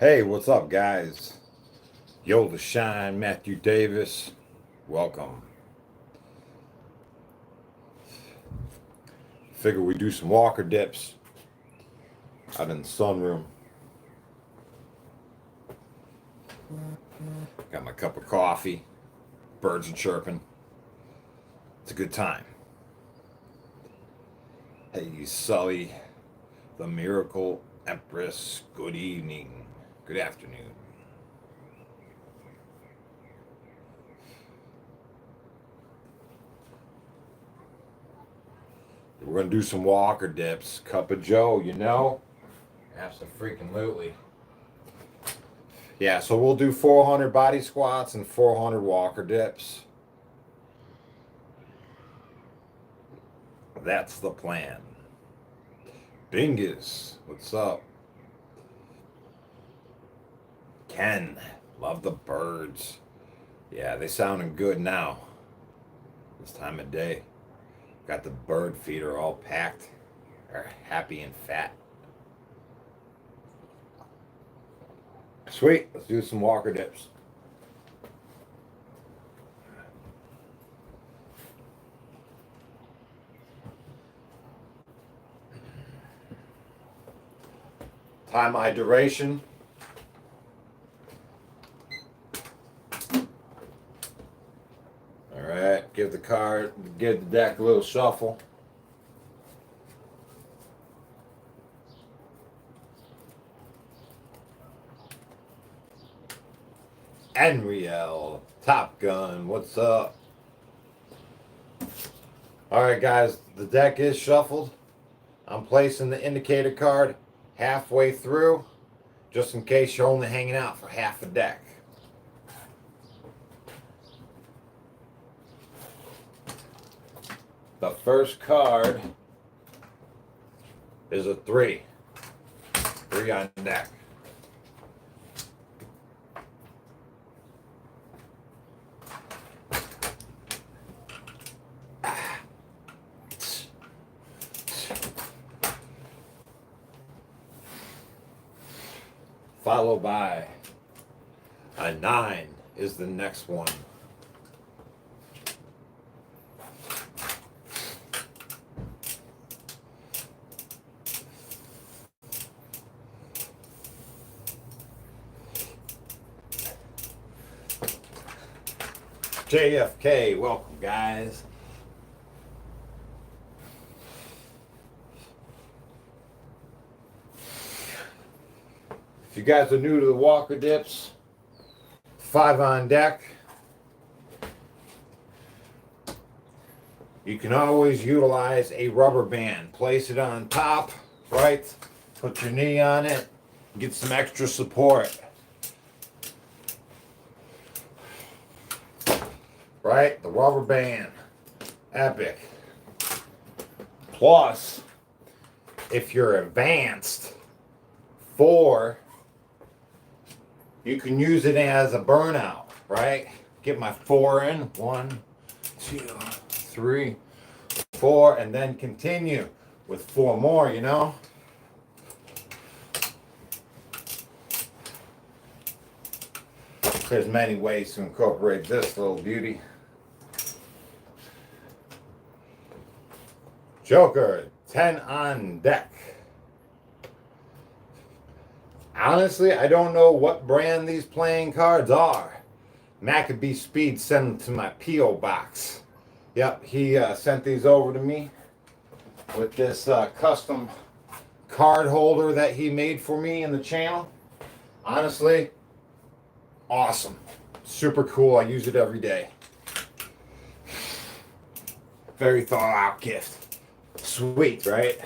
Hey, what's up, guys? Yo, the Shine, Matthew Davis. Welcome. Figure we do some walker dips out in the sunroom. Got my cup of coffee. Birds are chirping. It's a good time. Hey, Sully, the Miracle Empress. Good evening. Good afternoon. We're going to do some walker dips. Cup of Joe, you know? Absolutely. Yeah, so we'll do 400 body squats and 400 walker dips. That's the plan. Bingus, what's up? Ken, love the birds. Yeah, they sounding good now. This time of day. Got the bird feeder all packed. They're happy and fat. Sweet, let's do some walker dips. Time my duration. All right, give the deck a little shuffle. Enriel, Top Gun, what's up? All right, guys, the deck is shuffled. I'm placing the indicator card halfway through, just in case you're only hanging out for half a deck. The first card is a 3. 3 on deck. Followed by a 9 is the next one. JFK, welcome, guys. If you guys are new to the walker dips, 5 on deck. You can always utilize a rubber band. Place it on top, right? Put your knee on it, get some extra support. Right? The rubber band. Epic. Plus, if you're advanced, 4, you can use it as a burnout, right? Get my 4 in. 1, 2, 3, 4, and then continue with 4 more, you know? There's many ways to incorporate this little beauty. Joker, 10 on deck. Honestly, I don't know what brand these playing cards are. Maccabee Speed sent them to my P.O. box. Yep, he sent these over to me with this custom card holder that he made for me in the channel. Honestly, awesome. Super cool. I use it every day. Very thought out gift. Sweet, right?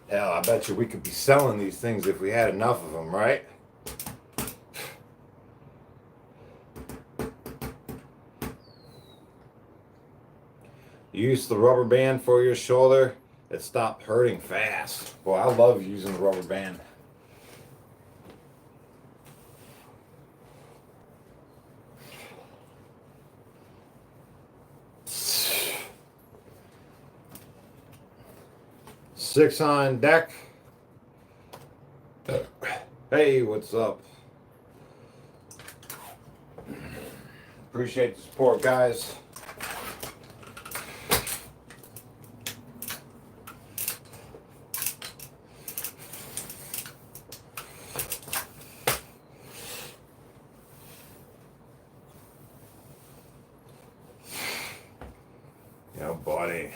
Hell, I bet you we could be selling these things if we had enough of them, right? Use the rubber band for your shoulder. It stopped hurting fast. Boy, I love using the rubber band. 6 on deck. Hey, what's up? Appreciate the support, guys. Yeah, buddy.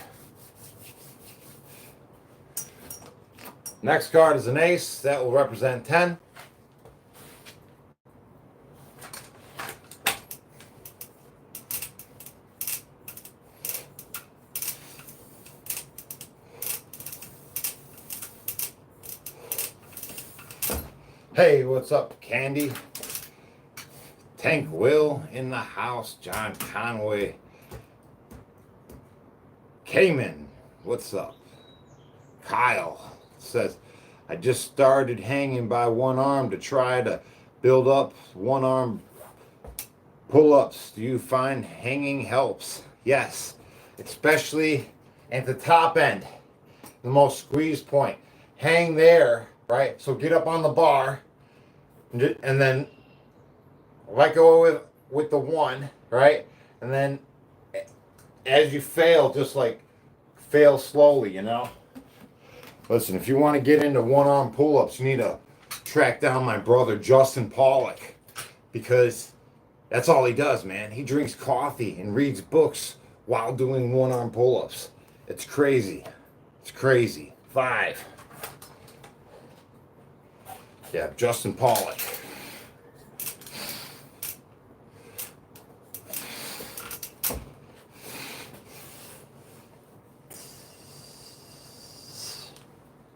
Next card is an ace. That will represent 10. Hey, what's up, Candy? Tank Will in the house. John Conway. Cayman, what's up? Kyle says, I just started hanging by one arm to try to build up one arm pull-ups. Do you find hanging helps? Yes, especially at the top end, the most squeezed point. Hang there, right? So get up on the bar and then let go with the one, right? And then as you fail, just like fail slowly, you know? Listen, if you want to get into one-arm pull-ups, you need to track down my brother, Justin Pollock, because that's all he does, man. He drinks coffee and reads books while doing one-arm pull-ups. It's crazy. It's crazy. 5. Yeah, Justin Pollock.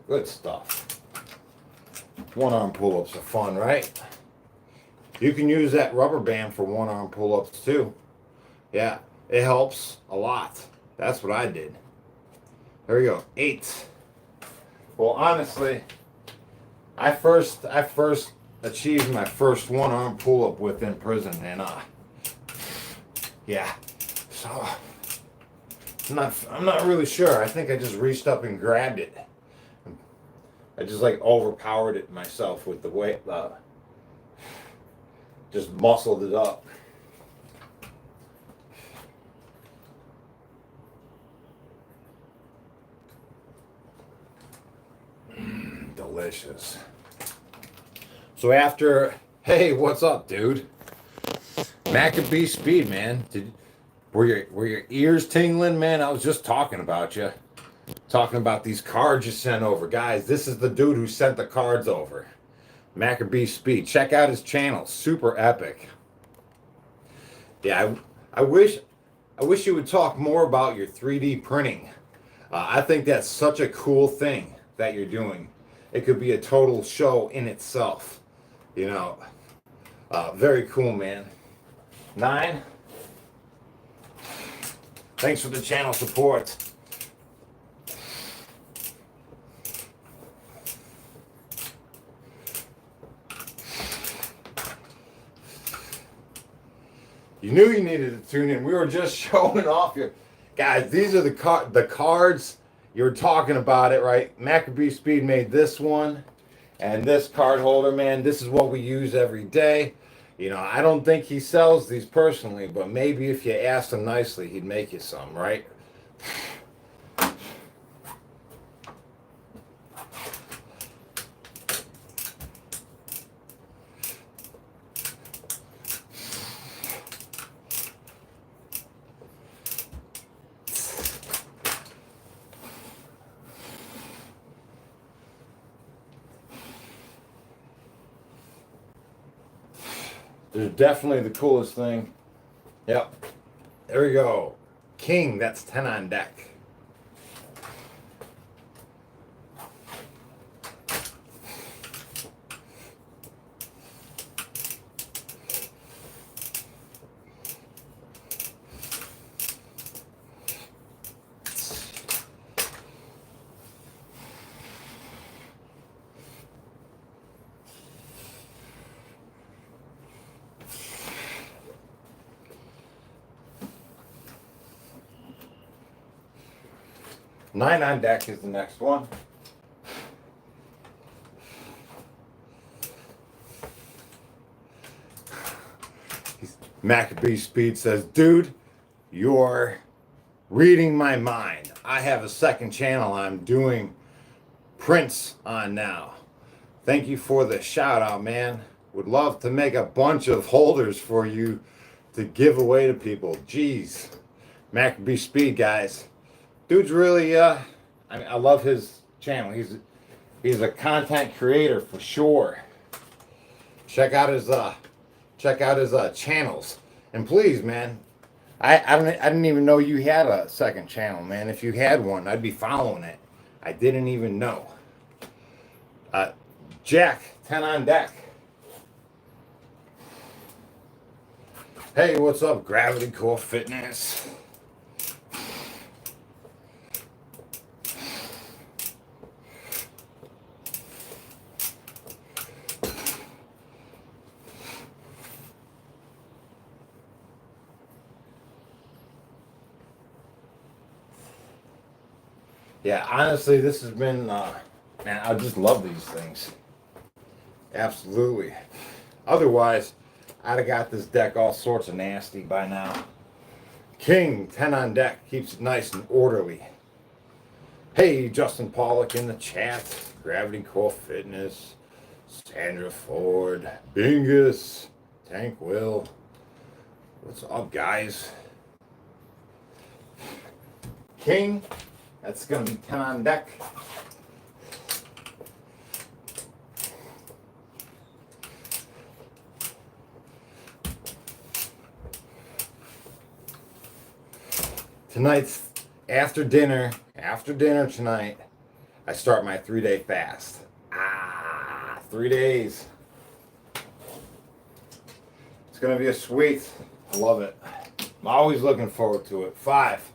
Good stuff. One-arm pull-ups are fun, right? You can use that rubber band for one-arm pull-ups too. Yeah, it helps a lot. That's what I did. There we go. 8. Well, honestly, I first achieved my first one-arm pull-up within prison, and yeah. So I'm not really sure. I think I just reached up and grabbed it. I just like overpowered it myself with the weight. Just muscled it up. Delicious. So after, hey, what's up, dude? Maccabee Speed, man. Were your ears tingling, man? I was just talking about you. Talking about these cards you sent over. Guys, this is the dude who sent the cards over. Maccabee Speed. Check out his channel. Super epic. Yeah, I wish you would talk more about your 3D printing. I think that's such a cool thing that you're doing. It could be a total show in itself. You know, very cool, man. 9. Thanks for the channel support. You knew you needed to tune in. We were just showing off your guys. These are the cards you were talking about it, right? Maccabee Speed made this one, and this card holder, man. This is what we use every day. You know, I don't think he sells these personally, but maybe if you asked him nicely, he'd make you some, right? They're definitely the coolest thing. Yep. There we go. King, that's 10 on deck. Nine on deck is the next one. Maccabee Speed says, dude, you're reading my mind. I have a second channel I'm doing prints on now. Thank you for the shout out, man. Would love to make a bunch of holders for you to give away to people. Jeez. Maccabee Speed, guys. Dude's really, I love his channel. He's a content creator for sure. Check out his channels. And please, man, I didn't even know you had a second channel, man. If you had one, I'd be following it. I didn't even know. Jack, 10 on deck. Hey, what's up, Gravity Core Fitness? Yeah, honestly, this has been, man, I just love these things. Absolutely. Otherwise, I'd have got this deck all sorts of nasty by now. King, 10 on deck, keeps it nice and orderly. Hey, Justin Pollock in the chat. Gravity Core Fitness. Sandra Ford. Bingus. Tank Will. What's up, guys? King, that's going to be 10 on deck. Tonight's after dinner tonight, I start my 3-day fast. 3 days. It's gonna be a sweet. I love it. I'm always looking forward to it. 5.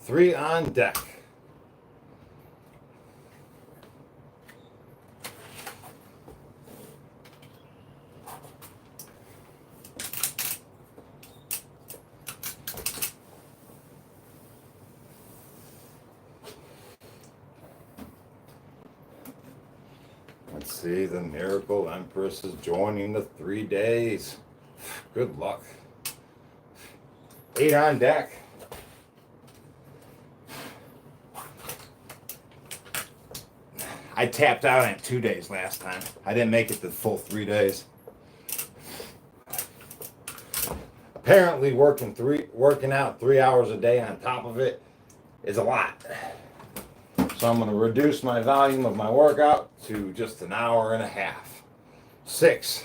Three on deck. Let's see, the Miracle Empress is joining the 3 days. Good luck. 8 on deck. I tapped out at 2 days last time. I didn't make it the full 3 days. Apparently working out 3 hours a day on top of it is a lot. So I'm going to reduce my volume of my workout to just an hour and a half. 6.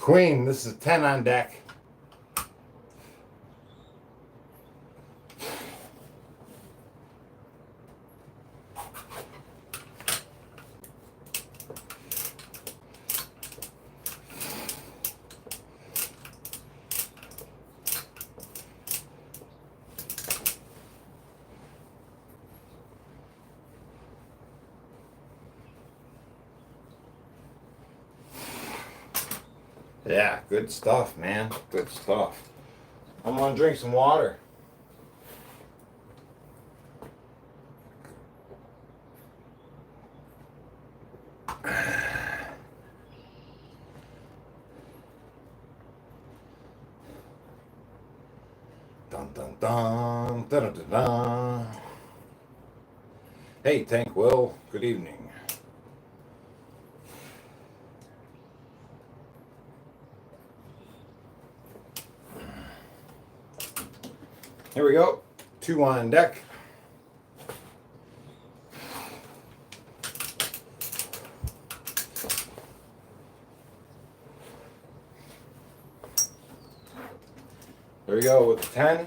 Queen, this is 10 on deck. Yeah, good stuff, man. Good stuff. I'm gonna drink some water. Dun dun dun dun dun dun dun. Hey, Tank Will. Good evening. Here we go. 2 on deck. There we go with the 10.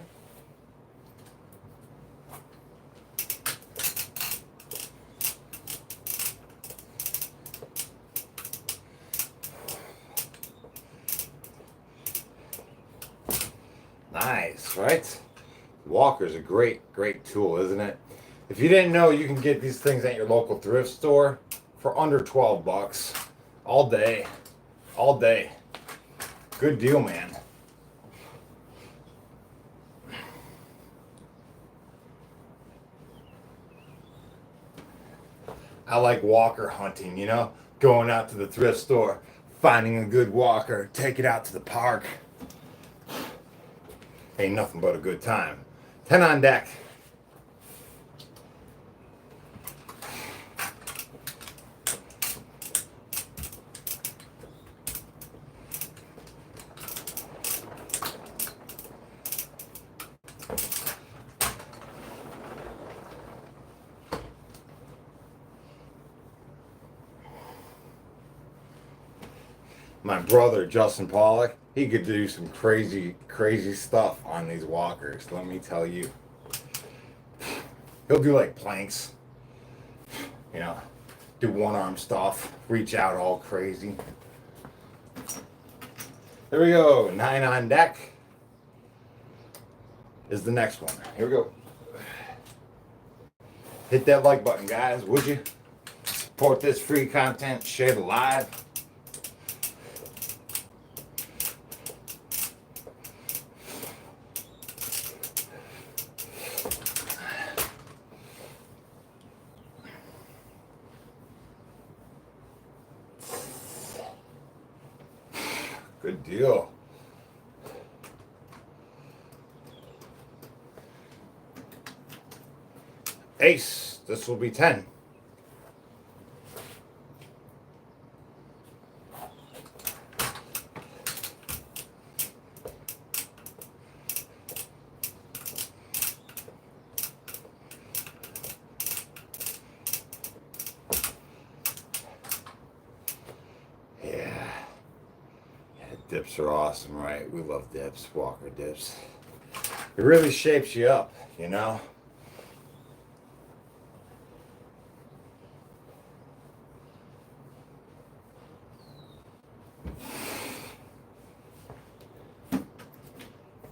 right? Walker's a great tool, isn't it? If you didn't know, you can get these things at your local thrift store for under 12 bucks. All day. All day. Good deal, man. I like walker hunting, you know? Going out to the thrift store, finding a good walker, take it out to the park. Ain't nothing but a good time. 10 on deck. My brother, Justin Pollock, he could do some crazy stuff on these walkers, let me tell you. He'll do like planks, you know, do one-arm stuff, reach out all crazy. There we go, 9 on deck is the next one. Here we go. Hit that like button, guys, would you? Support this free content, share the live. Good deal. Ace, this will be 10. Dips are awesome, right? We love dips, walker dips. It really shapes you up, you know?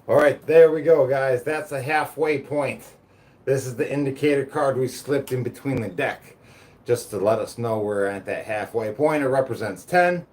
All right, there we go, guys. That's a halfway point. This is the indicator card we slipped in between the deck, just to let us know we're at that halfway point. It represents 10.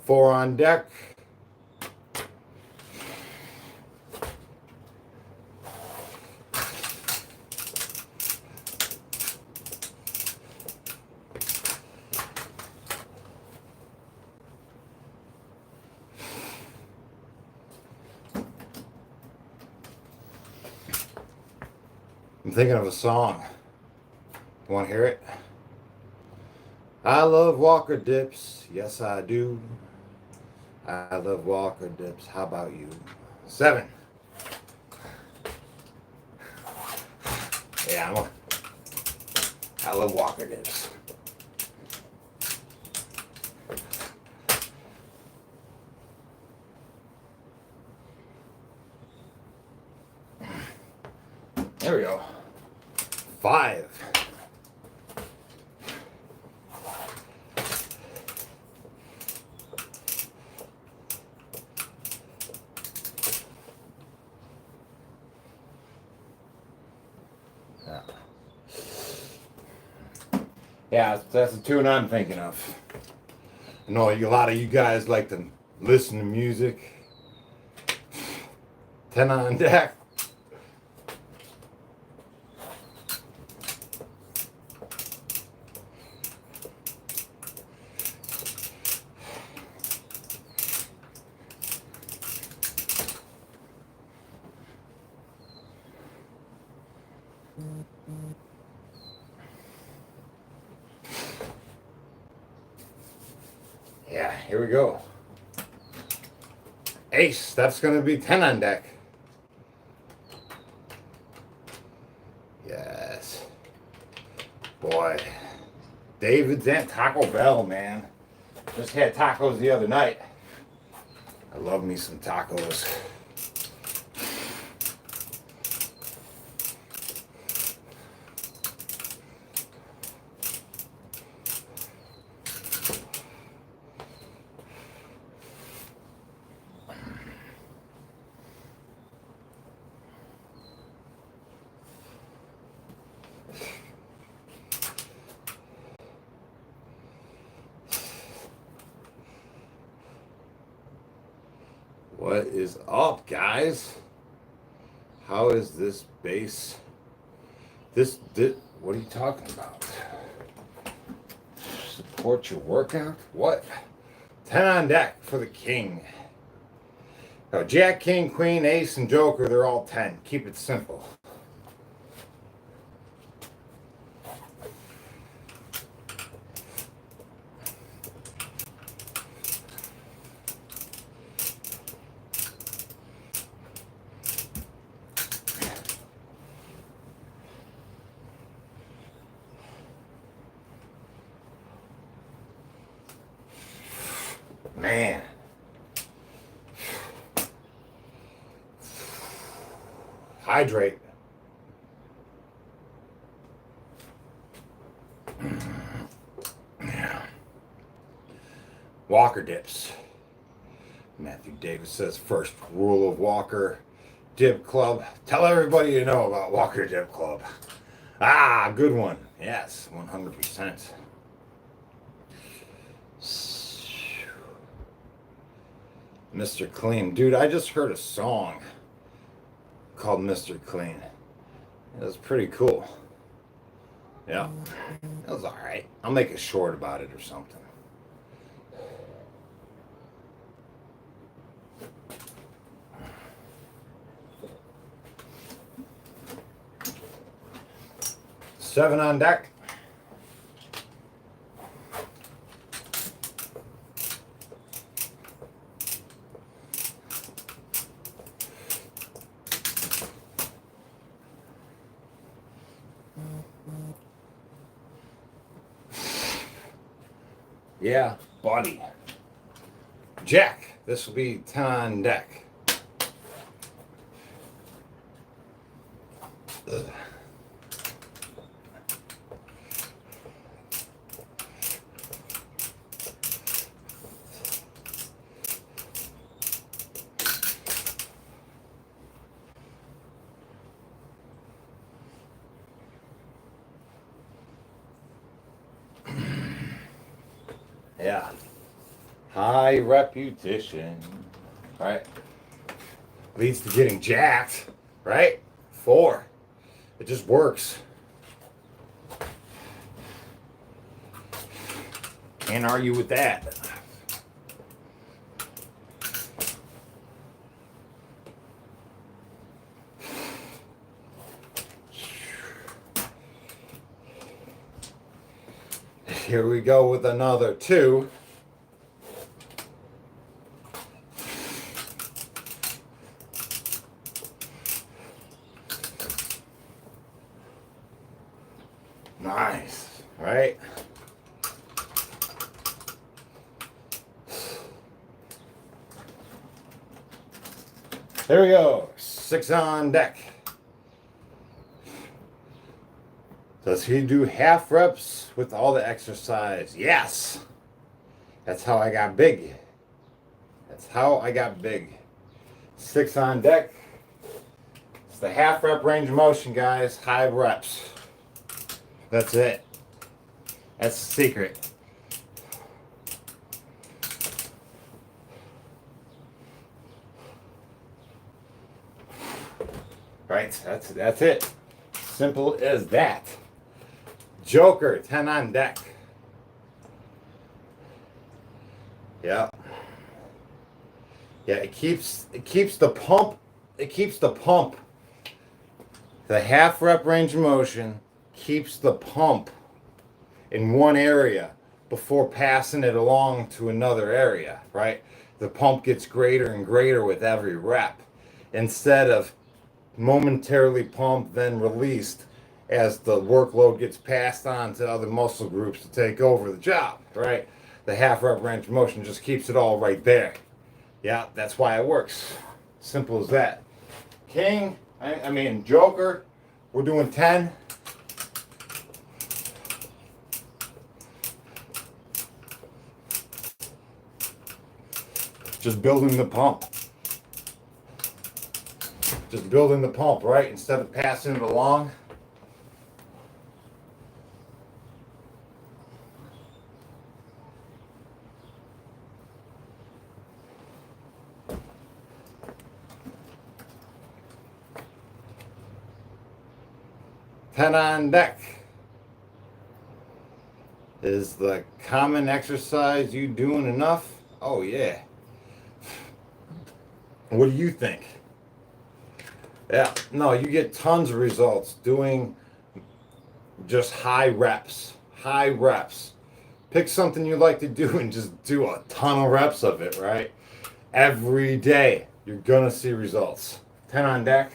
Four on deck. I'm thinking of a song. You want to hear it? I love walker dips, yes I do. I love walker dips, how about you? 7. Yeah, I love walker dips. There we go. 5. Yeah, that's the tune I'm thinking of. I know a lot of you guys like to listen to music. 10 on deck. Yeah, here we go. Ace, that's going to be 10 on deck. Yes. Boy. David's and Taco Bell, man. Just had tacos the other night. I love me some tacos. What is up, guys? How is this base? What are you talking about? Support your workout? What? 10 on deck for the king. Now, Jack, King, Queen, Ace, and Joker, they're all 10. Keep it simple. Man. Hydrate. Walker dips. Matthew Davis says first rule of Walker Dip Club. Tell everybody you know about Walker Dip Club. Ah, good one. Yes, 100%. Mr. Clean. Dude, I just heard a song called Mr. Clean. It was pretty cool. Yeah, it was alright. I'll make a short about it or something. Seven on deck. Yeah, buddy. Jack, this will be 10 on deck. Ugh. Yeah. High reputation. Right? Leads to getting jacked. Right? 4. It just works. Can't argue with that. Here we go with another 2. Nice, right? There we go. 6 on deck. Does he do half reps with all the exercise? Yes. That's how I got big. That's how I got big. 6 on deck. It's the half rep range of motion, guys. High reps. That's it. That's the secret. Right? That's it. Simple as that. Joker, 10 on deck. Yeah. Yeah, it keeps the pump. It keeps the pump. The half rep range of motion keeps the pump in one area before passing it along to another area, right? the pump gets greater and greater with every rep, instead of momentarily pumped then released as the workload gets passed on to other muscle groups to take over the job, right? The half rep range of motion just keeps it all right there. Yeah, that's why it works. Simple as that. King, I mean Joker, we're doing 10. Just building the pump. Just building the pump, right? Instead of passing it along. Ten on deck. Is the common exercise you doing enough? Oh yeah. What do you think? Yeah, no, you get tons of results doing just high reps. High reps. Pick something you like to do and just do a ton of reps of it, right? Every day, you're gonna see results. 10 on deck.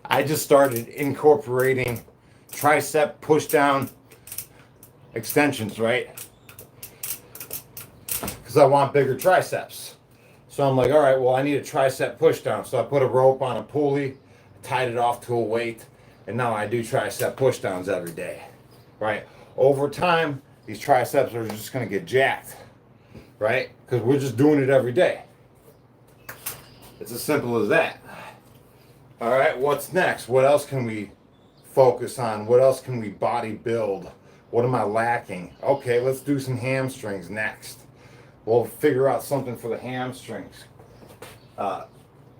I just started incorporating tricep push down extensions, right? Because I want bigger triceps. So I'm like, all right, well, I need a tricep push down. So I put a rope on a pulley, tied it off to a weight, and now I do tricep push downs every day, right? Over time, these triceps are just going to get jacked, right? Because we're just doing it every day. It's as simple as that. All right, what's next? What else can we focus on? What else can we body build? What am I lacking? Okay, let's do some hamstrings next. We'll figure out something for the hamstrings.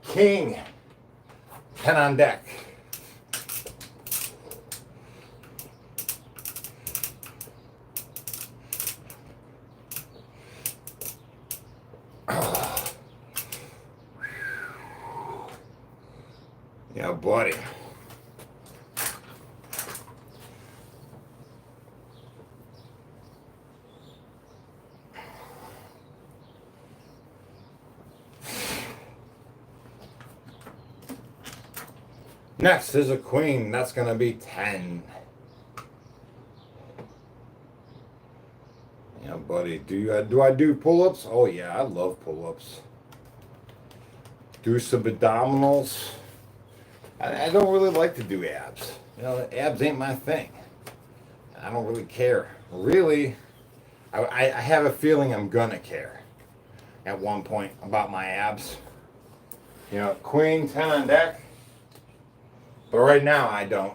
King, 10 on deck. Yeah, buddy. Next is a queen. That's going to be 10. Yeah, buddy. Do I do pull-ups? Oh, yeah, I love pull-ups. Do some abdominals. I don't really like to do abs. You know, abs ain't my thing. I don't really care. Really, I have a feeling I'm gonna care at one point about my abs. You know, queen, 10 on deck. But right now, I don't.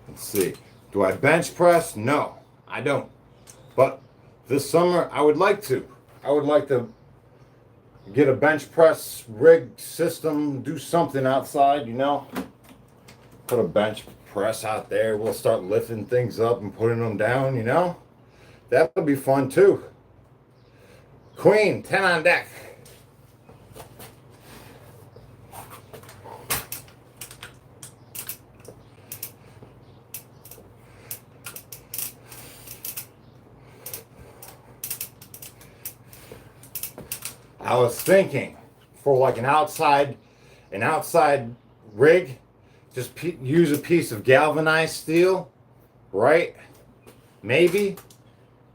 Let's see. Do I bench press? No, I don't. But this summer, I would like to. I would like to get a bench press rig system, do something outside, you know. Put a bench press out there. We'll start lifting things up and putting them down, you know. That would be fun too. Queen, 10 on deck. I was thinking for like an outside rig, just use a piece of galvanized steel, right? Maybe,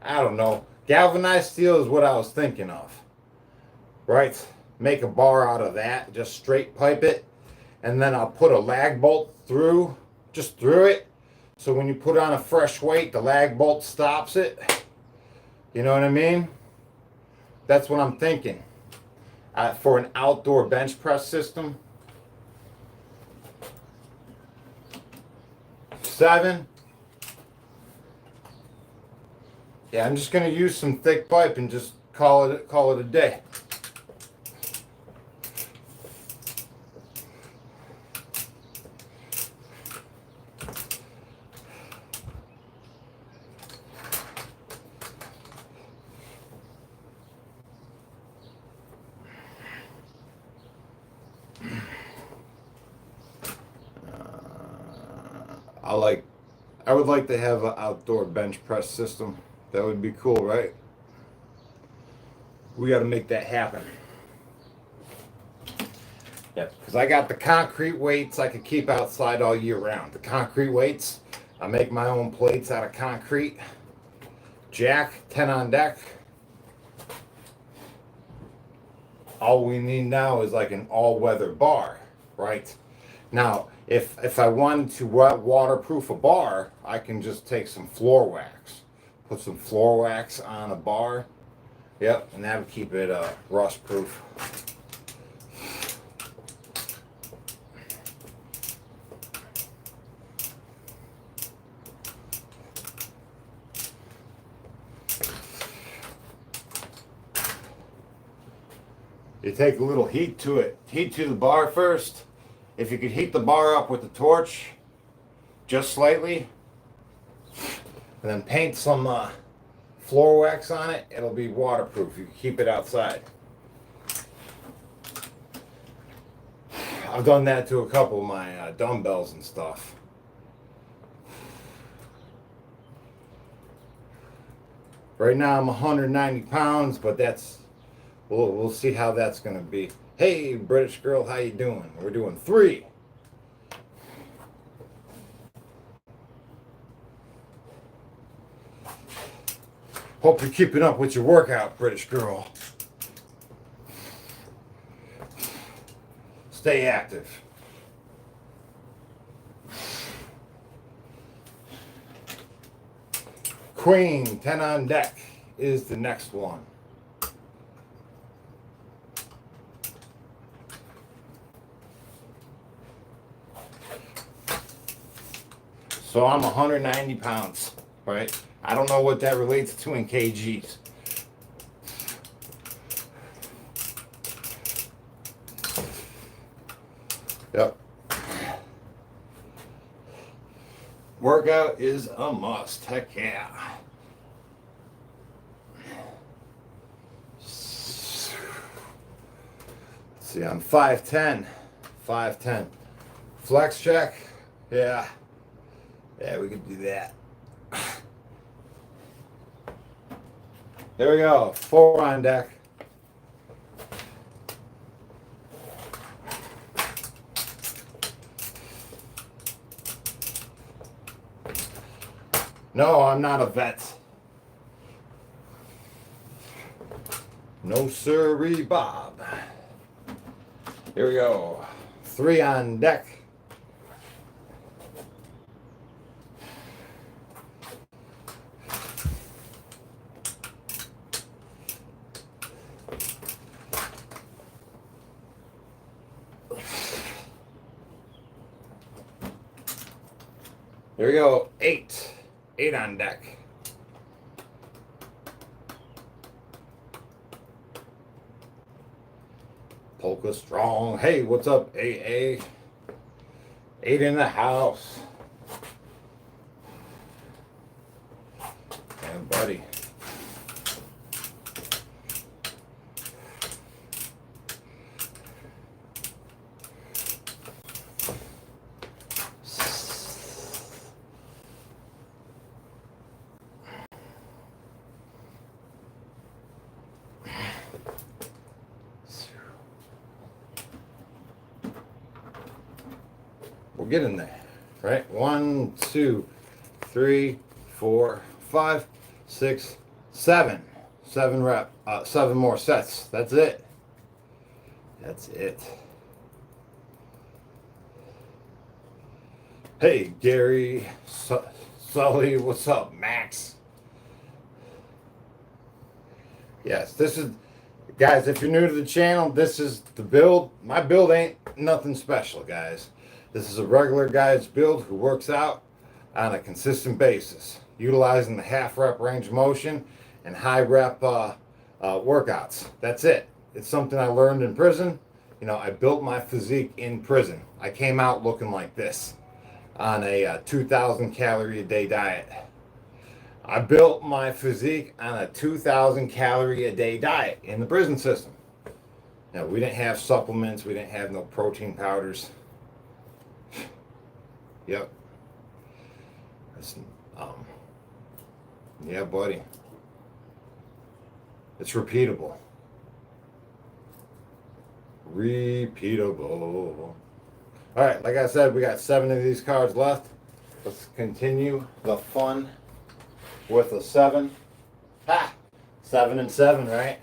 I don't know. Galvanized steel is what I was thinking of, right? Make a bar out of that, just straight pipe it, and then I'll put a lag bolt through it. So when you put on a fresh weight, the lag bolt stops it. You know what I mean? That's what I'm thinking. For an outdoor bench press system. 7. Yeah, I'm just going to use some thick pipe and just call it a day. I would like to have an outdoor bench press system. That would be cool, right? We got to make that happen. Yeah, because I got the concrete weights I could keep outside all year round. The concrete weights, I make my own plates out of concrete. Jack, 10 on deck. All we need now is like an all-weather bar, right? Now, if I wanted to waterproof a bar, I can just take some floor wax. Put some floor wax on a bar. Yep, and that would keep it rust proof. You take a little heat to it. Heat to the bar first. If you could heat the bar up with the torch, just slightly, and then paint some floor wax on it, it'll be waterproof. You can keep it outside. I've done that to a couple of my dumbbells and stuff. Right now I'm 190 pounds, but we'll see how that's gonna be. Hey, British girl, how you doing? We're doing 3. Hope you're keeping up with your workout, British girl. Stay active. Queen, 10 on deck is the next one. So I'm 190 pounds, right? I don't know what that relates to in kgs. Yep. Workout is a must. Heck yeah. Let's see, I'm 5'10". 5'10". Flex check. Yeah. Yeah, we could do that. There we go. 4 on deck. No, I'm not a vet. No sirree, Bob. Here we go. 3 on deck. Here we go. 8. 8 on deck. Polka strong. Hey, what's up, AA? 8 in the house. And buddy. We'll get in there, right? 1, 2, 3, 4, 5, 6, 7. 7 more sets. That's it. That's it. Hey, Gary, Sully, what's up, Max? Yes, this is, guys, if you're new to the channel, this is the build. My build ain't nothing special, guys. This is a regular guy's build who works out on a consistent basis, utilizing the half rep range of motion and high rep workouts. That's it. It's something I learned in prison. You know, I built my physique in prison. I came out looking like this on a 2,000 calorie a day diet. I built my physique on a 2,000 calorie a day diet in the prison system. Now, we didn't have supplements. We didn't have no protein powders. Yep. It's, yeah, buddy. It's repeatable. Repeatable. All right, like I said, we got 7 of these cards left. Let's continue the fun with a 7. Ha! 7 and 7, right?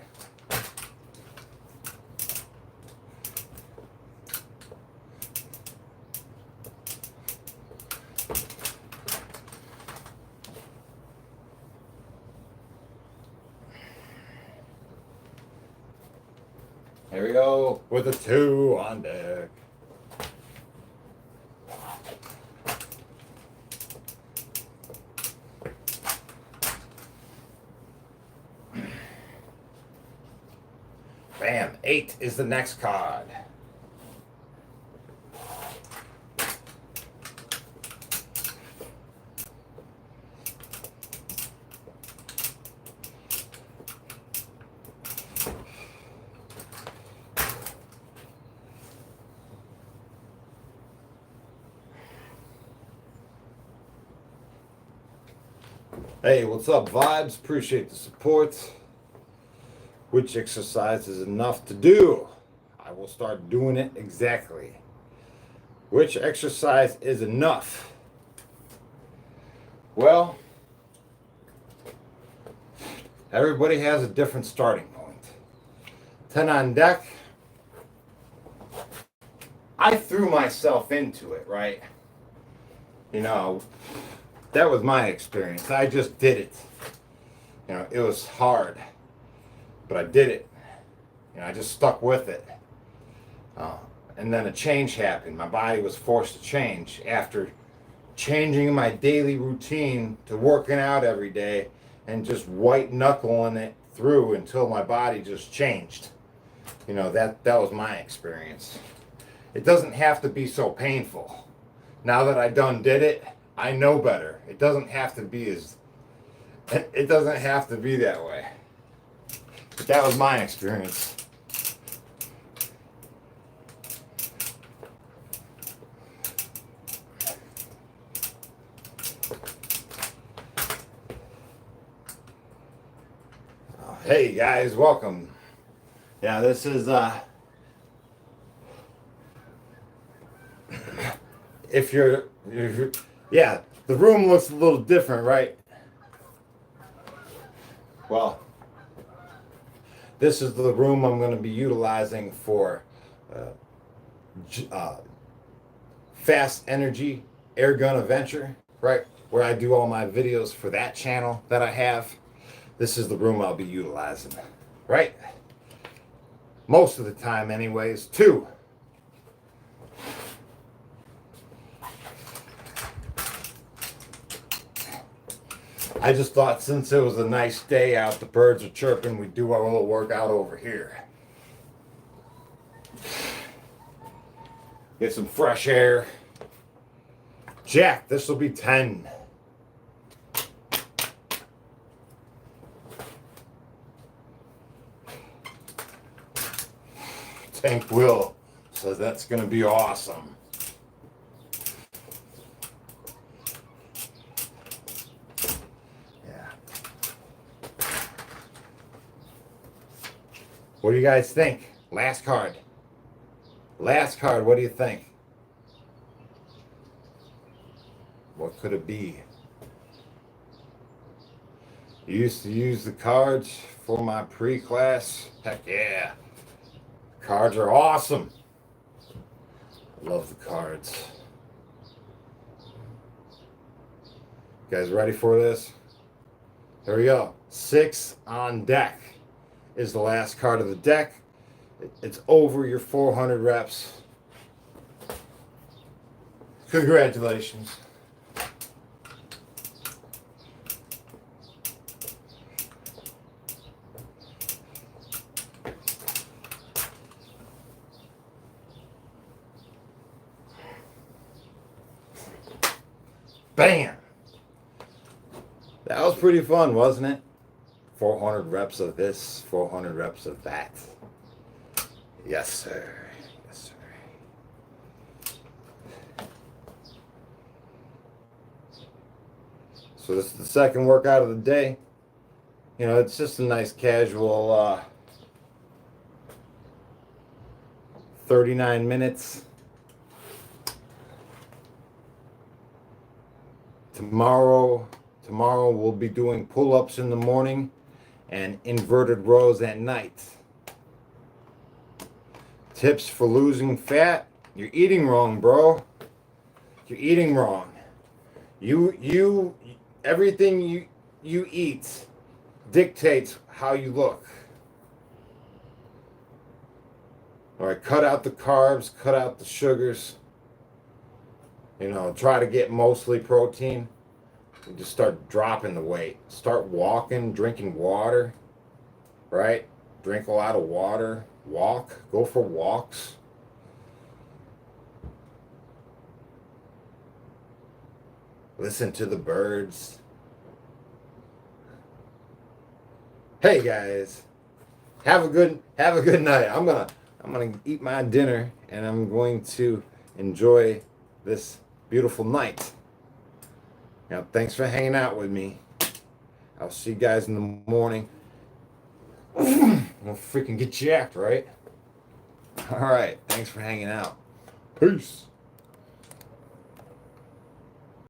Here we go with a 2 on deck. Bam, 8 is the next card. Hey, what's up, Vibes? Appreciate the support. Which exercise is enough to do? I will start doing it exactly. Which exercise is enough? Well, everybody has a different starting point. 10 on deck. I threw myself into it, right? You know, that was my experience. I just did it. You know, it was hard, but I did it. You know, I just stuck with it. And then a change happened. My body was forced to change after changing my daily routine to working out every day and just white knuckling it through until my body just changed. You know, that was my experience. It doesn't have to be so painful. Now that I done did it, I know better. It doesn't have to be that way. But that was my experience. Hey guys, welcome. Yeah, this is if you're yeah, the room looks a little different, right? Well, this is the room I'm going to be utilizing for Fast Energy Air Gun Adventure, right? Where I do all my videos for that channel that I have. This is the room I'll be utilizing, right? Most of the time anyways, 2. I just thought since it was a nice day out, the birds are chirping, we'd do our little workout over here. Get some fresh air. Jack, this will be 10. Tank Will says that's going to be awesome. Yeah. What do you guys think? Last card. Last card, what do you think? What could it be? You used to use the cards for my pre-class. Heck yeah. Cards are awesome. I love the cards. You guys ready for this? Here we go. 6 on deck is the last card of the deck. It's over your 400 reps. Congratulations. Bam! That was pretty fun, wasn't it? 400 reps of this, 400 reps of that. Yes, sir. Yes, sir. So this is the second workout of the day. You know, it's just a nice casual 39 minutes. Tomorrow we'll be doing pull-ups in the morning and inverted rows at night. Tips for losing fat. You're eating wrong, bro. You're eating wrong. Everything you eat dictates how you look. All right, cut out the carbs, cut out the sugars. You know, try to get mostly protein. You just start dropping the weight. Start walking, drinking water, right? Drink a lot of water. Walk. Go for walks. Listen to the birds. Hey guys, have a good night. I'm gonna eat my dinner and I'm going to enjoy this beautiful night. Now, thanks for hanging out with me. I'll see you guys in the morning. I'm gonna freaking get jacked, right? All right, thanks for hanging out. Peace.